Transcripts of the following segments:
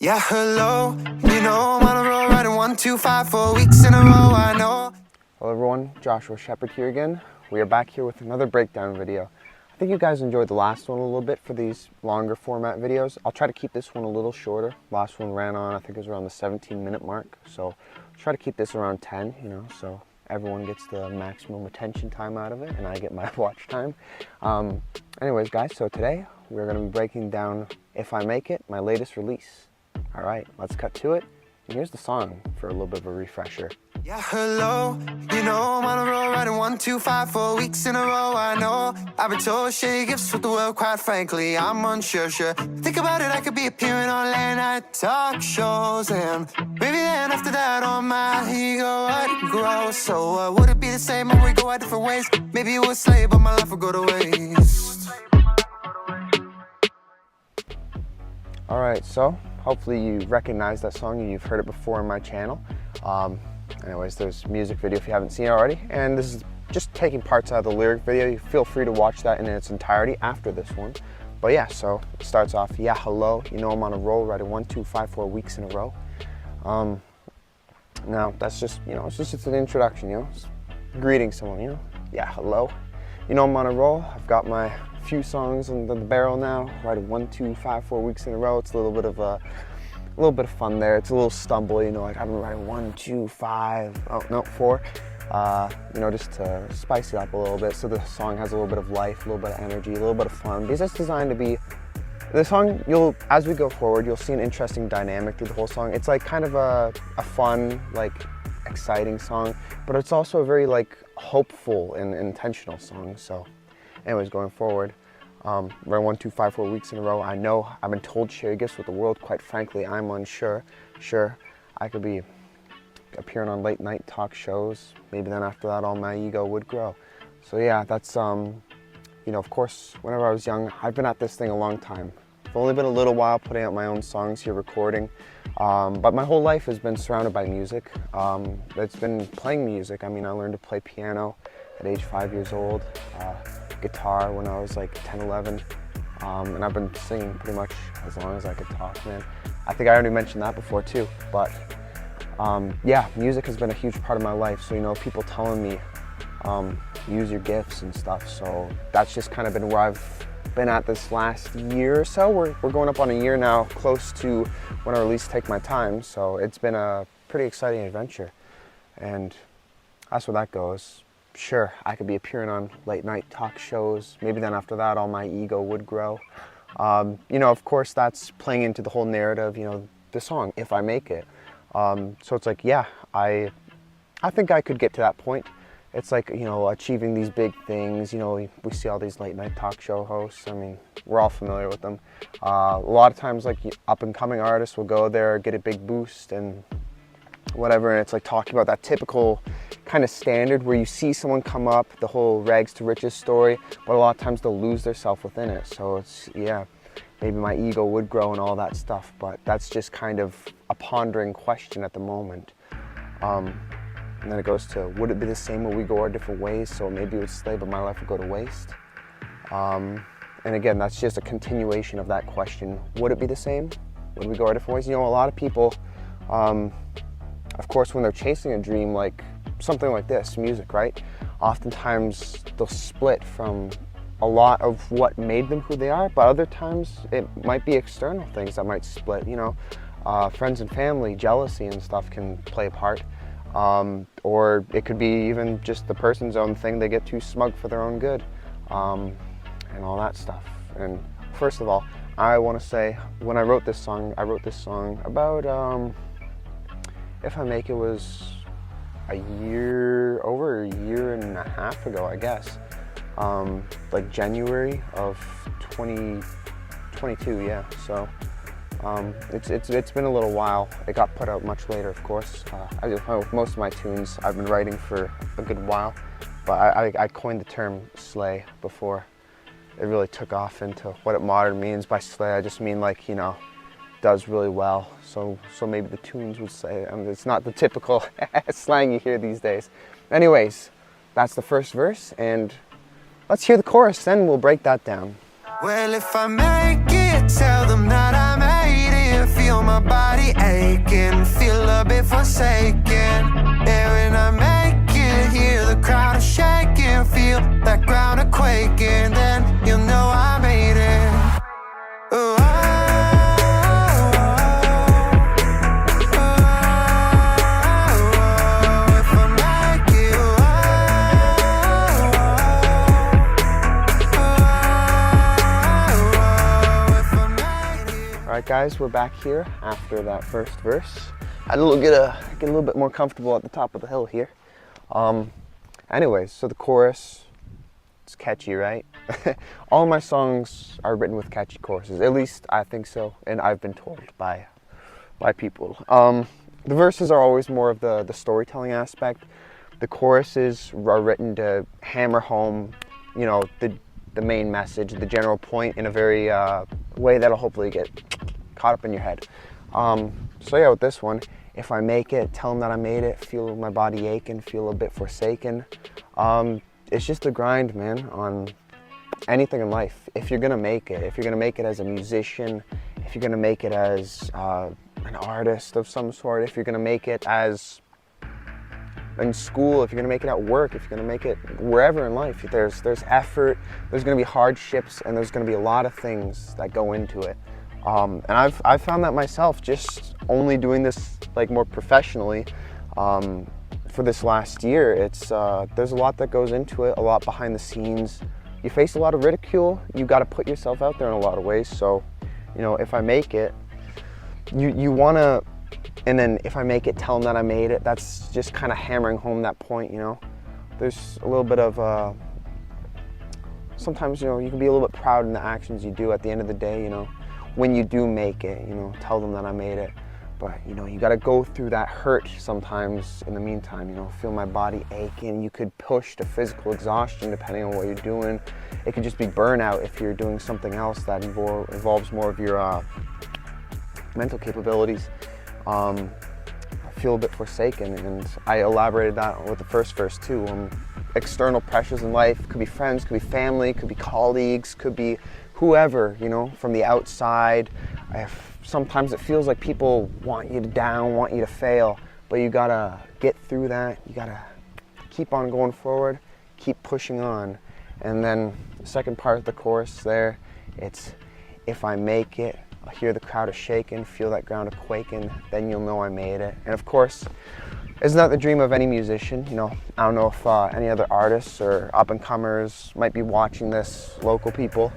Yeah, hello. You know I'm on a roll, riding 1, 2, 5, 4 weeks in a row. I know. Hello everyone, Joshua Sheppard here again. We are back here with another breakdown video. I think you guys enjoyed the last one a little bit for these longer format videos. I'll try to keep this one a little shorter. Last one ran on, I think it was around the 17-minute mark. So I'll try to keep this around 10, so everyone gets the maximum attention time out of it and I get my watch time. Anyways guys, so today we're going to be breaking down If I Make It, my latest release. All right, let's cut to it. And here's the song for a little bit of a refresher. Yeah, hello. You know I'm on a roll, riding 1, 2, 5, 4 weeks in a row. I know. I've been told share gifts with the world, quite frankly, I'm unsure. Think about it, I could be appearing on late night talk shows, and maybe then after that, on my ego would grow. So would it be the same when we go our different ways? Maybe it would slay, but my life would go to waste. All right, so hopefully you recognize that song and you've heard it before on my channel. Anyways, there's a music video if you haven't seen it already, and this is just taking parts out of the lyric video. You feel free to watch that in its entirety after this one. But yeah, so it starts off, yeah, hello, you know I'm on a roll, riding 1, 2, 5, 4 weeks in a row. Now that's just, it's just an introduction, just greeting someone, yeah, hello. You know I'm on a roll, I've got my few songs in the barrel now, riding 1, 2, 5, 4 weeks in a row. It's a little bit of fun there. It's a little stumble, like I've been riding 1, 2, 5, oh no, 4, just to spice it up a little bit so the song has a little bit of life, a little bit of energy, a little bit of fun, because it's designed to be, the song, as we go forward, you'll see an interesting dynamic through the whole song. It's like kind of a fun, exciting song, but it's also a very hopeful and intentional song. So anyways, going forward, around 1, 2, 5, 4 weeks in a row. I know I've been told share gifts with the world. Quite frankly, I'm unsure. Sure, I could be appearing on late night talk shows. Maybe then after that, all my ego would grow. So yeah, that's of course, whenever I was young, I've been at this thing a long time. I've only been a little while putting out my own songs here, recording, but my whole life has been surrounded by music. It's been playing music. I mean, I learned to play piano at age 5 years old. Guitar when I was 10, 11, and I've been singing pretty much as long as I could talk, man. I think I already mentioned that before too, but yeah, music has been a huge part of my life. So people telling me use your gifts and stuff, so that's just kind of been where I've been at this last year or so. We're going up on a year now, close to when I release Take My Time, so it's been a pretty exciting adventure, and that's where that goes. Sure, I could be appearing on late night talk shows. Maybe then after that, all my ego would grow. Of course, that's playing into the whole narrative, the song, If I Make It. So it's yeah, I think I could get to that point. It's achieving these big things. We see all these late night talk show hosts. I mean, we're all familiar with them. A lot of times, up and coming artists will go there, get a big boost and whatever, and it's talking about that typical kind of standard where you see someone come up, the whole rags to riches story, but a lot of times they'll lose themselves within it. So it's, yeah, maybe my ego would grow and all that stuff, but that's just kind of a pondering question at the moment. And then it goes to, would it be the same when we go our different ways? So maybe it would slay, but my life would go to waste. And again, that's just a continuation of that question. Would it be the same when we go our different ways? A lot of people, of course, when they're chasing a dream something like this, music, right? Oftentimes they'll split from a lot of what made them who they are, but other times it might be external things that might split, friends and family, jealousy and stuff can play a part. Or it could be even just the person's own thing. They get too smug for their own good, and all that stuff. And first of all, I want to say, when I wrote this song about, If I Make It was over a year and a half ago, I guess. January of 2022, yeah. So it's been a little while. It got put out much later, of course. Most of my tunes I've been writing for a good while, but I coined the term slay before it really took off into what it modern means. By slay, I just mean does really well. So maybe the tunes would say, it's not the typical slang you hear these days. Anyways, that's the first verse, and let's hear the chorus, then we'll break that down. Well, if I make it, tell them that I made it. you, feel my body aching, feel a bit forsaken. Yeah, when I make it, hear the crowd is shaking, feel that ground a quaking, then you'll know I made it. Ooh, oh, oh, oh, if I make it, oh, if I make it. All right, guys, we're back here after that first verse. I had to get a little bit more comfortable at the top of the hill here. Anyways, so the chorus, it's catchy, right? All my songs are written with catchy choruses. At least I think so, and I've been told by people. The verses are always more of the storytelling aspect. The choruses are written to hammer home, you know, the main message, the general point in a very way that'll hopefully get caught up in your head. So yeah, with this one, if I make it, tell them that I made it, feel my body aching, feel a bit forsaken. It's just a grind, man, on anything in life. If you're gonna make it, as a musician, if you're gonna make it as an artist of some sort, if you're gonna make it as in school, if you're gonna make it at work, if you're gonna make it wherever in life, there's effort, there's gonna be hardships, and there's gonna be a lot of things that go into it. And I've found that myself, just only doing this like more professionally for this last year. It's there's a lot that goes into it, a lot behind the scenes. You face a lot of ridicule. You got to put yourself out there in a lot of ways. So, you know, if I make it, you wanna, and then if I make it, tell them that I made it. That's just kind of hammering home that point. You know, there's a little bit of sometimes, you know, you can be a little bit proud in the actions you do. At the end of the day, you know, when you do make it, you know, tell them that I made it. But, you know, you got to go through that hurt sometimes in the meantime, you know, feel my body aching. You could push to physical exhaustion depending on what you're doing. It could just be burnout if you're doing something else that involves more of your mental capabilities. I feel a bit forsaken, and I elaborated that with the first verse too. External pressures in life, could be friends, could be family, could be colleagues, could be whoever, you know, from the outside. Sometimes it feels like people want you to down, want you to fail, but you gotta get through that. You gotta keep on going forward, keep pushing on. And then the second part of the chorus there, it's, if I make it, I'll hear the crowd a shaking, feel that ground a quaking, then you'll know I made it. And of course, isn't that the dream of any musician? You know, I don't know if any other artists or up-and-comers might be watching this, local people,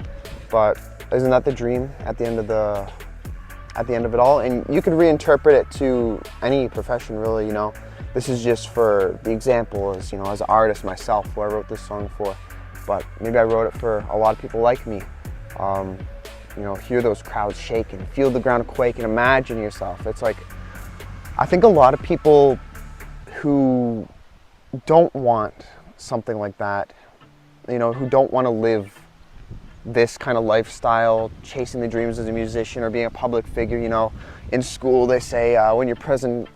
but isn't that the dream at the end of it all? And you could reinterpret it to any profession, really. You know, this is just for the example, as you know, as an artist myself, who I wrote this song for. But maybe I wrote it for a lot of people like me. You know, hear those crowds shaking, feel the ground quake, and imagine yourself. It's like, I think a lot of people who don't want something like that, you know, who don't want to live this kind of lifestyle, chasing the dreams as a musician or being a public figure. You know, in school they say when you have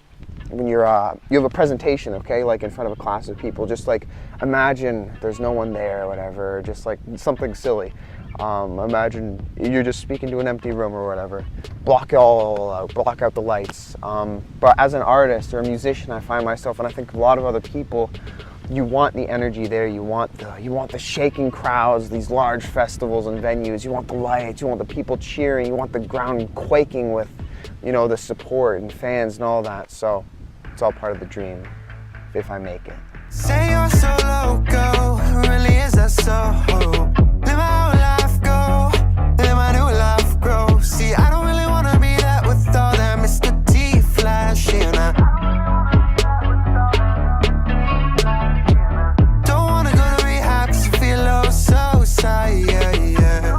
a presentation, okay, like in front of a class of people, just like imagine there's no one there or whatever, just like something silly. Imagine you're just speaking to an empty room or whatever. Block it all out, block out the lights. But as an artist or a musician, I find myself, and I think a lot of other people, you want the energy there, you want the shaking crowds, these large festivals and venues, you want the lights, you want the people cheering, you want the ground quaking with, you know, the support and fans and all that. So it's all part of the dream, if I make it. Say you're so loco, really is that so? Live my old life, go, live my new life, grow. See, I don't really wanna be that with all that Mr. T flashing. Don't wanna go to rehab 'cause I feel oh so sad, yeah.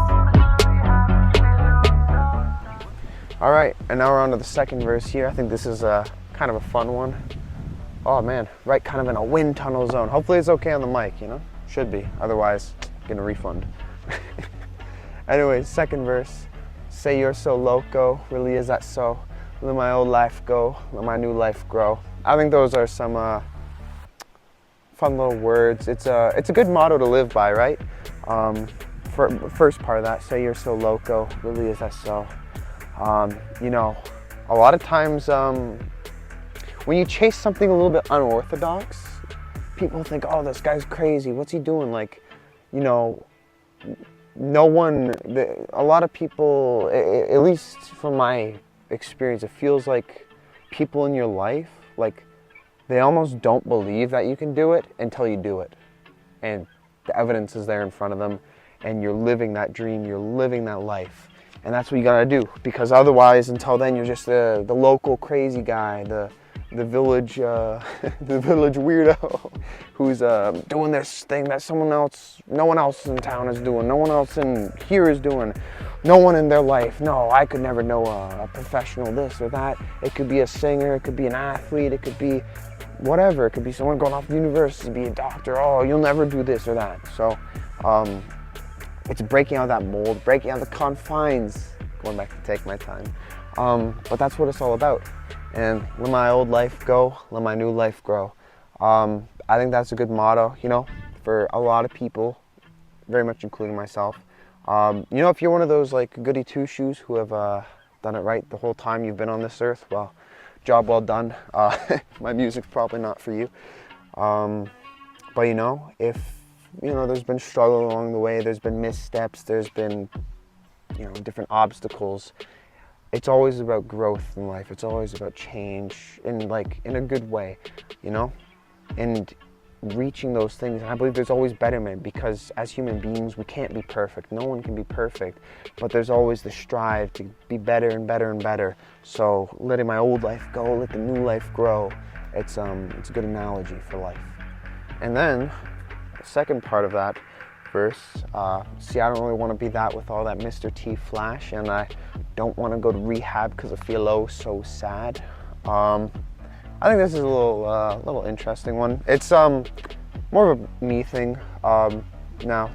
All right, and now we're on to the second verse here. I think this is kind of a fun one. Oh man, right kind of in a wind tunnel zone. Hopefully it's okay on the mic, you know? Should be, otherwise, get a refund. Anyways, second verse. Say you're so loco, really is that so? Let my old life go, let my new life grow. I think those are some fun little words. It's a good motto to live by, right? For first part of that, say you're so loco, really is that so? You know, a lot of times when you chase something a little bit unorthodox, people think, oh, this guy's crazy, what's he doing? Like, you know, a lot of people, at least from my experience, it feels like people in your life, like, they almost don't believe that you can do it until you do it. And the evidence is there in front of them, and you're living that dream, you're living that life. And that's what you gotta do, because otherwise, until then, you're just the local crazy guy, the village the village weirdo who's doing this thing that no one else in town is doing, no one else in here is doing, no one in their life. No, I could never know a professional this or that. It could be a singer, it could be an athlete, it could be whatever. It could be someone going off to university, be a doctor. Oh, you'll never do this or that. So it's breaking out of that mold, breaking out of the confines, going back to take my time. But that's what it's all about. And let my old life go, let my new life grow. I think that's a good motto, you know, for a lot of people, very much including myself. You know, if you're one of those like goody two-shoes who have done it right the whole time you've been on this earth, well, job well done. My music's probably not for you. But you know, if you know, there's been struggle along the way, there's been missteps, there's been, you know, different obstacles. It's always about growth in life. It's always about change in a good way, you know, and reaching those things. And I believe there's always betterment, because as human beings, we can't be perfect. No one can be perfect, but there's always the strive to be better and better and better. So letting my old life go, let the new life grow. It's a good analogy for life. And then the second part of that verse, see, I don't really want to be that with all that Mr. T flash, and I don't want to go to rehab because I feel oh so sad. I think this is a little interesting one. It's more of a me thing. Now,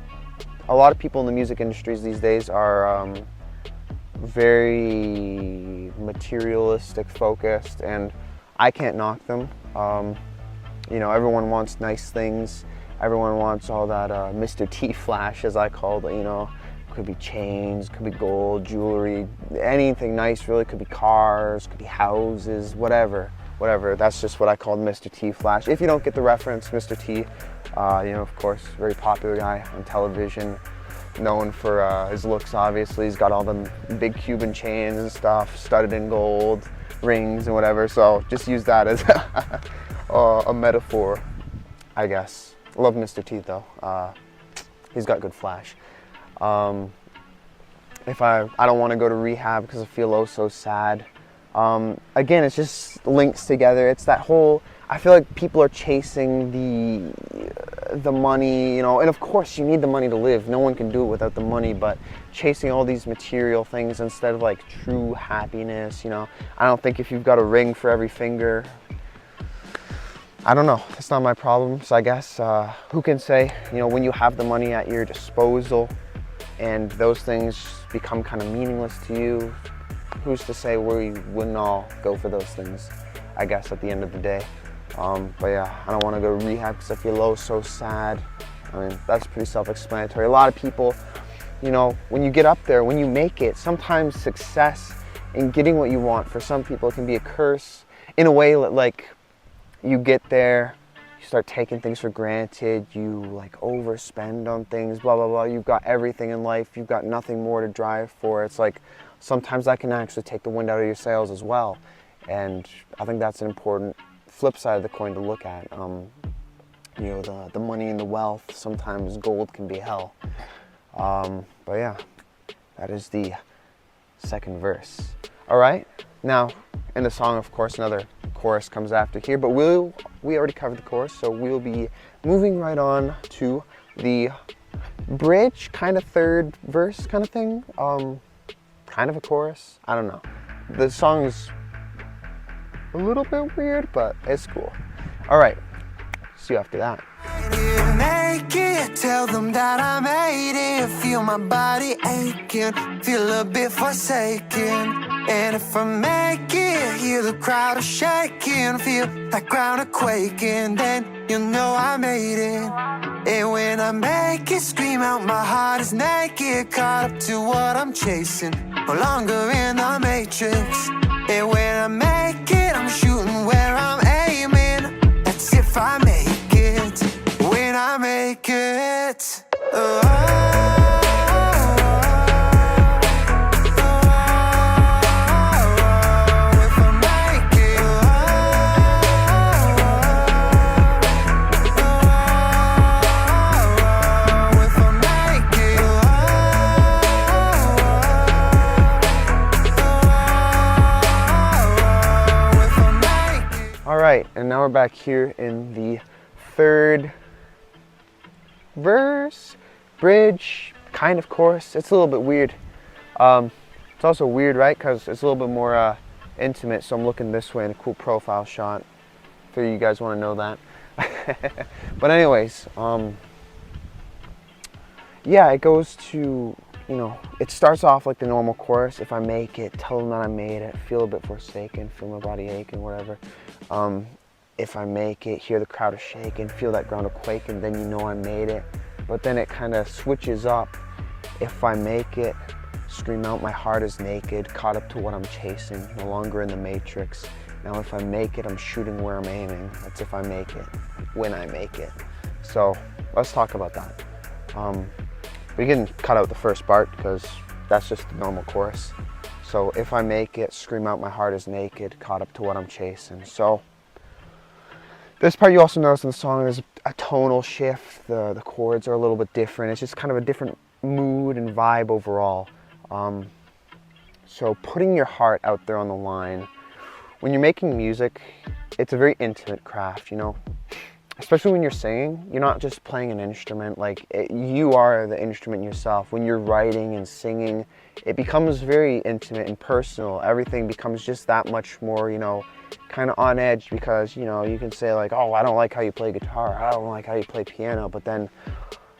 a lot of people in the music industries these days are very materialistic focused, and I can't knock them. You know, everyone wants nice things. Everyone wants all that Mr. T flash, as I call it, you know. Could be chains, could be gold, jewelry, anything nice really. Could be cars, could be houses, whatever. That's just what I call Mr. T flash. If you don't get the reference, Mr. T, you know, of course, very popular guy on television, known for his looks, obviously. He's got all the big Cuban chains and stuff, studded in gold, rings and whatever. So just use that as a metaphor, I guess. I love Mr. T though. He's got good flash. If I don't want to go to rehab because I feel oh so sad. Again, it's just links together. It's that whole, I feel like people are chasing the money, you know, and of course you need the money to live. No one can do it without the money, but chasing all these material things instead of like true happiness, you know. I don't think if you've got a ring for every finger, I don't know, it's not my problem. So I guess, who can say, you know, when you have the money at your disposal and those things become kind of meaningless to you, who's to say we wouldn't all go for those things, I guess, at the end of the day. But yeah, I don't want to go to rehab because I feel oh so sad. I mean, that's pretty self-explanatory. A lot of people, you know, when you get up there, when you make it, sometimes success in getting what you want, for some people it can be a curse in a way. Like, you get there, you start taking things for granted, you like overspend on things, blah, blah, blah. You've got everything in life, you've got nothing more to drive for. It's like, sometimes that can actually take the wind out of your sails as well. And I think that's an important flip side of the coin to look at. You know, the money and the wealth, sometimes gold can be hell. But yeah, that is the second verse. All right, now in the song, of course, another chorus comes after here, but we already covered the chorus, so we'll be moving right on to the bridge, kind of third verse kind of thing. Kind of a chorus, I don't know. The song is a little bit weird, but it's cool. All right, see you after that. Make it, tell them that I made it. Feel my body aching, feel a bit forsaken. And if I make it, hear the crowd are shaking, feel that ground are quaking, then you know I made it. And when I make it, scream out, my heart is naked, caught up to what I'm chasing. no longer in the matrix. And when I make it, I'm shooting where I'm aiming. That's if I make it, when I make it. Alright, and now we're back here in the third verse, bridge, kind of chorus. It's a little bit weird. It's also weird, right? Because it's a little bit more intimate, so I'm looking this way in a cool profile shot. Figure you guys want to know that. But anyways, yeah, it goes to, you know, it starts off like the normal chorus. If I make it, tell them that I made it, feel a bit forsaken, feel my body aching, whatever. If I make it, hear the crowd is shaking, feel that ground a quake, and then you know I made it. But then it kind of switches up. If I make it, scream out, my heart is naked, caught up to what I'm chasing, no longer in the matrix. Now if I make it, I'm shooting where I'm aiming. That's if I make it, when I make it. So let's talk about that. We can cut out the first part because that's just the normal chorus. So if I make it, scream out, my heart is naked, caught up to what I'm chasing. So this part you also notice in the song, there's a tonal shift. The chords are a little bit different. It's just kind of a different mood and vibe overall. So putting your heart out there on the line. When you're making music, it's a very intimate craft, you know? Especially when you're singing, you're not just playing an instrument, you are the instrument yourself. When you're writing and singing, it becomes very intimate and personal. Everything becomes just that much more, you know, kind of on edge because, you know, you can say like, oh, I don't like how you play guitar, I don't like how you play piano, but then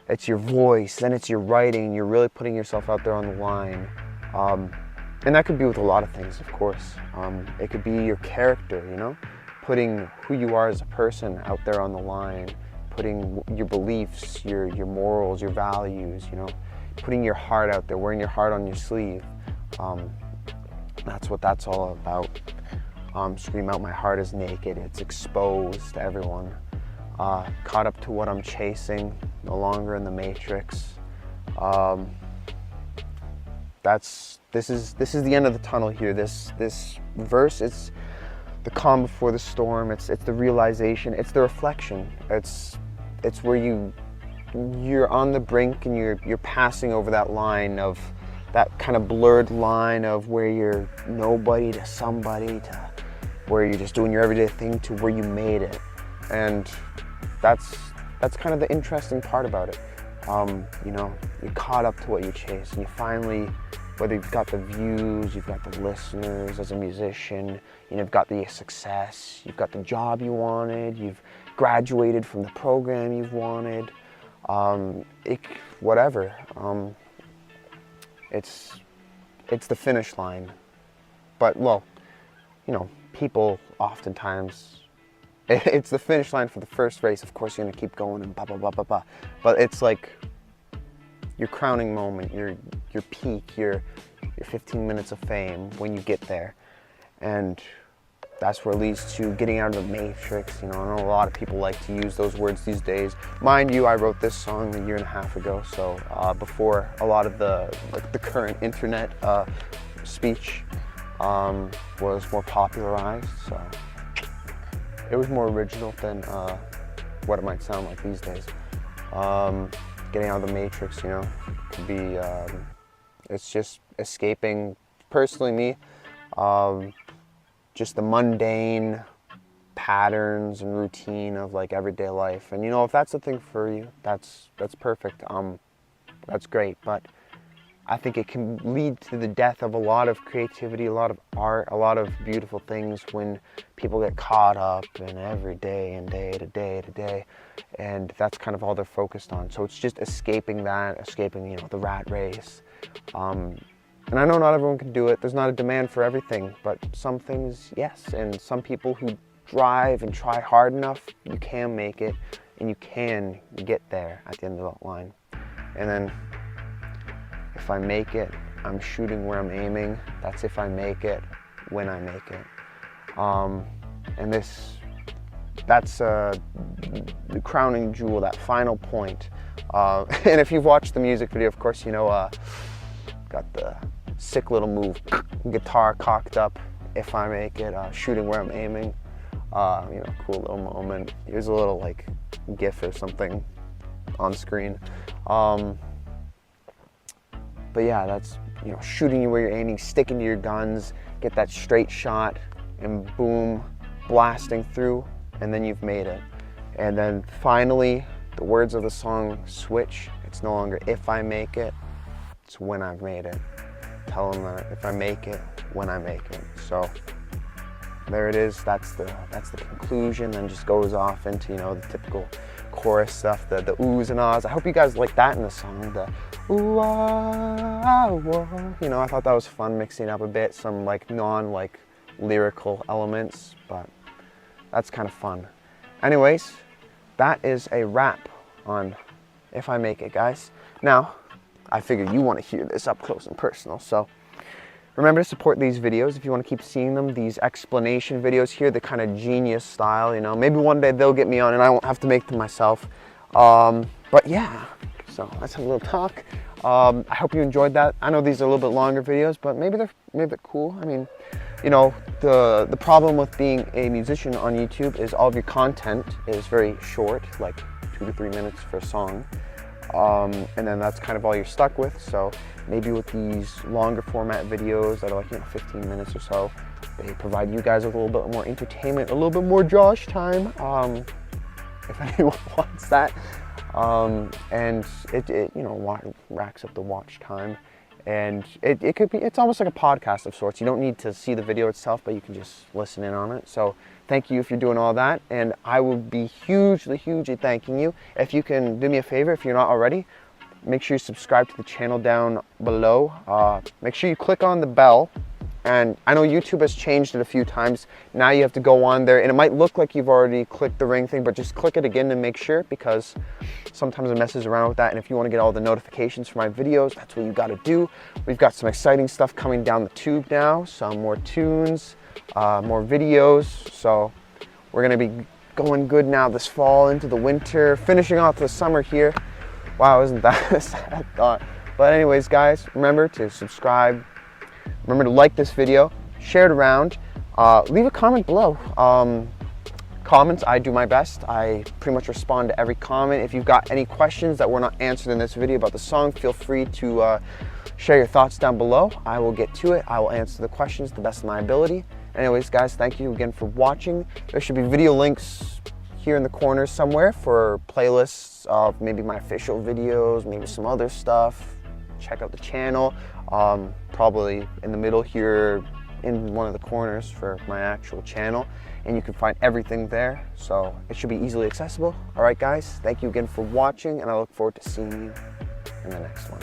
it's your voice, then it's your writing, you're really putting yourself out there on the line. And that could be with a lot of things, of course. It could be your character, you know? Putting who you are as a person out there on the line, putting your beliefs, your morals, your values, you know, putting your heart out there, wearing your heart on your sleeve. That's what that's all about. Scream out, my heart is naked, it's exposed to everyone. Caught up to what I'm chasing, no longer in the matrix. This is the end of the tunnel here. This verse, it's the calm before the storm, it's the realization, it's the reflection. It's where you're on the brink and you're passing over that line of that kind of blurred line of where you're nobody to somebody to where you're just doing your everyday thing to where you made it. And that's kind of the interesting part about it. You know, you're caught up to what you chase and you finally, whether you've got the views, you've got the listeners as a musician, you've got the success, you've got the job you wanted, you've graduated from the program you've wanted, whatever. It's the finish line. But, well, you know, people oftentimes, it's the finish line for the first race. Of course, you're gonna keep going and blah, blah, blah, blah, blah. But it's like your crowning moment, your peak, your 15 minutes of fame when you get there. And that's where it leads to getting out of the matrix. You know, I know a lot of people like to use those words these days. Mind you, I wrote this song a year and a half ago, so before a lot of the current internet speech was more popularized, so it was more original than what it might sound like these days. Getting out of the matrix, you know, could be, it's just escaping, personally me, just the mundane patterns and routine of like everyday life. And you know, if that's the thing for you, that's perfect. That's great. But I think it can lead to the death of a lot of creativity, a lot of art, a lot of beautiful things when people get caught up in every day and day to day to day. And that's kind of all they're focused on. So it's just escaping that, escaping, you know, the rat race. And I know not everyone can do it. There's not a demand for everything, but some things, yes. And some people who drive and try hard enough, you can make it and you can get there at the end of that line. And then if I make it, I'm shooting where I'm aiming. That's if I make it, when I make it. And that's the crowning jewel, that final point. And if you've watched the music video, of course, you know, got the sick little move, guitar cocked up, if I make it, shooting where I'm aiming. You know, cool little moment. Here's a little like GIF or something on screen. But yeah, that's, you know, shooting where you're aiming, sticking to your guns, get that straight shot, and boom, blasting through, and then you've made it. And then finally, the words of the song switch. It's no longer if I make it, it's when I've made it. Tell them that if I make it, when I make it. So there it is. That's the conclusion. Then just goes off into, you know, the typical chorus stuff, the oohs and ahs. I hope you guys like that in the song. The ooh ah, ah whoa. You know, I thought that was fun, mixing up a bit, some like non-like lyrical elements, but that's kind of fun. Anyways, that is a wrap on If I Make It, guys. Now, I figured you want to hear this up close and personal, so remember to support these videos if you want to keep seeing them, these explanation videos here, the kind of genius style, you know. Maybe one day they'll get me on and I won't have to make them myself. But yeah, so let's have a little talk. I hope you enjoyed that. I know these are a little bit longer videos, but maybe they're cool. I mean, you know, the problem with being a musician on YouTube is all of your content is very short, like 2 to 3 minutes for a song. And then that's kind of all you're stuck with. So maybe with these longer format videos that are like, you know, 15 minutes or so, they provide you guys with a little bit more entertainment, a little bit more Josh time, if anyone wants that. And it you know, racks up the watch time. And it could be, it's almost like a podcast of sorts. You don't need to see the video itself, but you can just listen in on it. So thank you if you're doing all that. And I will be hugely, hugely thanking you. If you can do me a favor, if you're not already, make sure you subscribe to the channel down below. Make sure you click on the bell. And I know YouTube has changed it a few times. Now you have to go on there, and it might look like you've already clicked the ring thing, but just click it again to make sure, because sometimes it messes around with that. And if you want to get all the notifications for my videos, that's what you got to do. We've got some exciting stuff coming down the tube now, some more tunes, more videos. So we're going to be going good now this fall into the winter, finishing off the summer here. Wow, isn't that a sad thought? But anyways, guys, remember to subscribe. Remember to like this video, share it around, leave a comment below. Comments, I do my best. I pretty much respond to every comment. If you've got any questions that were not answered in this video about the song, feel free to share your thoughts down below. I will get to it. I will answer the questions to the best of my ability. Anyways, guys, thank you again for watching. There should be video links here in the corner somewhere for playlists of maybe my official videos, maybe some other stuff. Check out the channel. Probably in the middle here in one of the corners for my actual channel, and you can find everything there, so it should be easily accessible. All right, guys, thank you again for watching, and I look forward to seeing you in the next one.